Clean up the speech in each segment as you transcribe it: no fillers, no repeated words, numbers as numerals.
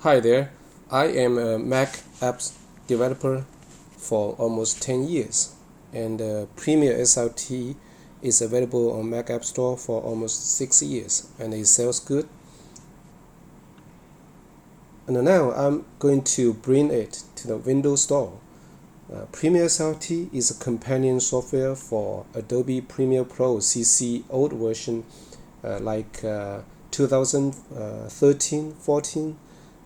Hi there, I am a Mac apps developer for almost 10 years, and PremiereSRT is available on Mac App Store for almost 6 years, and it sells good. And now I'm going to bring it to the Windows Store. PremiereSRT is a companion software for Adobe Premiere Pro CC old version like 2013, 14,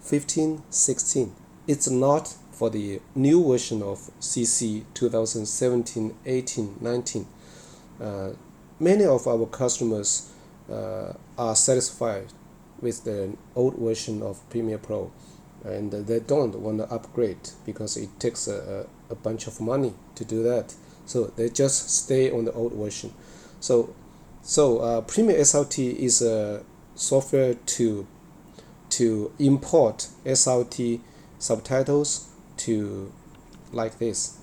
15, 16. It's not for the new version of CC 2017, 18, 19. Many of our customers are satisfied with the old version of Premiere Pro, and they don't want to upgrade because it takes a bunch of money to do that. So they just stay on the old version. So PremiereSRT is a software to import SRT subtitles to like this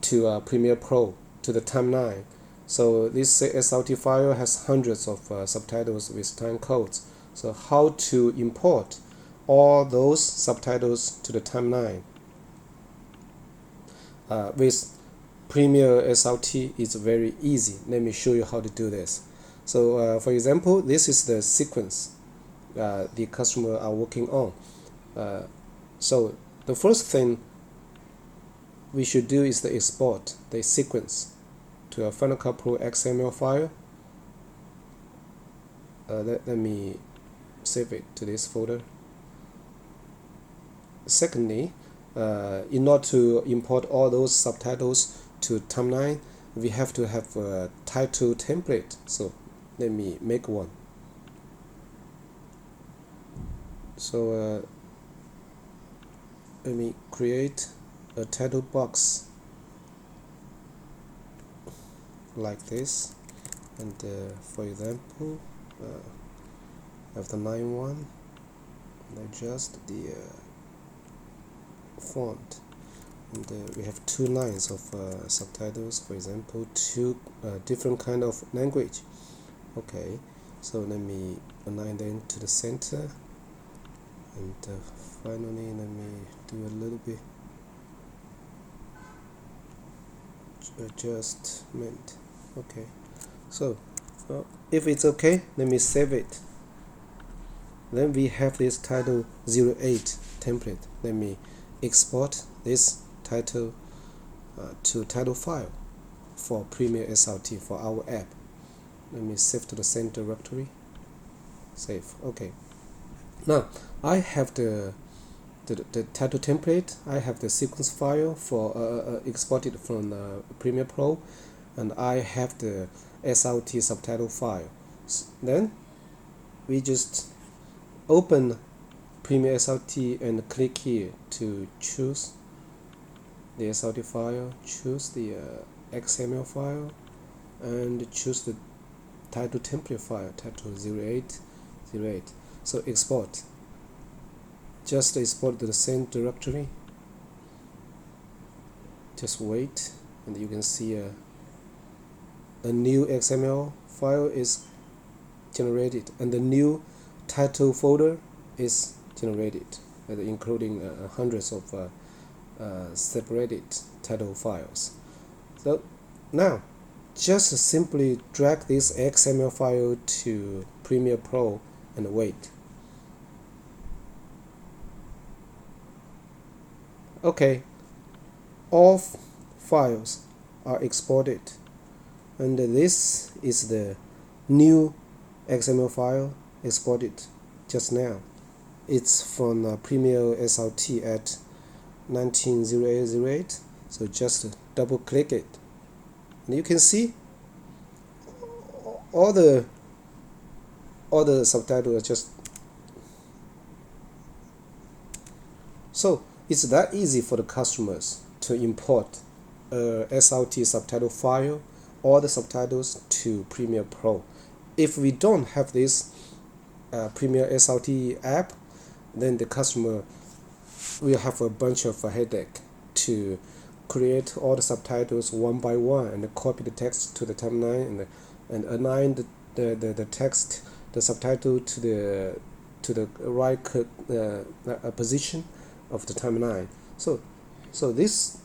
to Premiere Pro to the timeline. So this SRT file has hundreds of subtitles with time codes. So how to import all those subtitles to the timeline with PremiereSRT is very easy. Let me show you how to do this. So for example, this is the sequence the customer are working on. So the first thing we should do is to export the sequence to a Final Cut Pro XML file. Let me save it to this folder. Secondly, in order to import all those subtitles to timeline, we have to have a title template. So let me make one. So let me create a title box like this, and for example, have the line 1 and adjust the font, and we have 2 lines of subtitles, for example 2 different kind of language. Okay, so let me align them to the center, and finally let me do a little bit adjustment. Okay, so if it's okay, let me save it. Then we have this title 08 template. Let me export this title to title file for PremiereSRT for our app. Let me save to the same directory. Save. Okay. Now I have the title template. I have the sequence file for exported from Premiere Pro, and I have the SRT subtitle file. Then we just open PremiereSRT and click here to choose the SRT file, choose the XML file, and choose the title template file, title 0808. So export. Just export to the same directory. Just wait, and you can see a new XML file is generated, and the new title folder is generated, including hundreds of separated title files. So now just simply drag this XML file to Premiere Pro and wait. Okay, all files are exported, and this is the new XML file exported just now. It's from PremiereSRT at 190808. So just double click it, and you can see all the subtitles are just. So it's that easy for the customers to import a SRT subtitle file, all the subtitles to Premiere Pro. If we don't have this PremiereSRT app, then the customer will have a bunch of headache to create all the subtitles one by one and copy the text to the timeline and align the text, the subtitle to the to the right position of the timeline. So this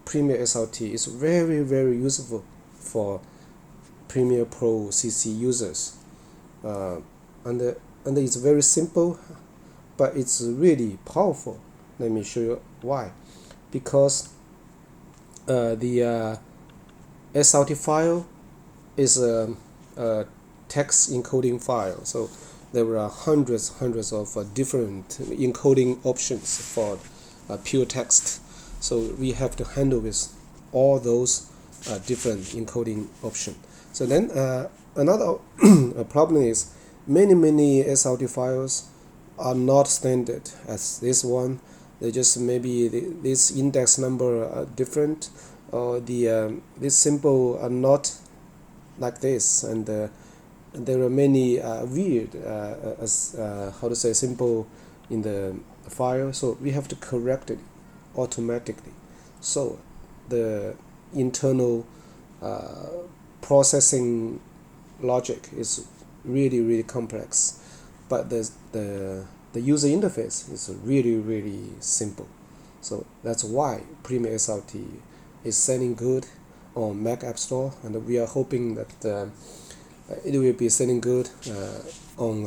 PremiereSRT is very, very useful for Premiere Pro CC users, and it's very simple, but it's really powerful. Let me show you why. Because the SRT file is a text encoding file, so there are hundreds of different encoding options for pure text. So we have to handle with all those different encoding options. So then another problem is many SRT files are not standard as this one. They just maybe this index number are different, or this symbol are not like this, and there are many weird how to say symbol in the file. So we have to correct it automatically. So the internal processing logic is really complex, but the user interface is really simple. So that's why PremiereSRT is selling good on Mac App Store, and we are hoping that it will be selling good on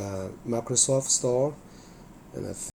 Microsoft Store, and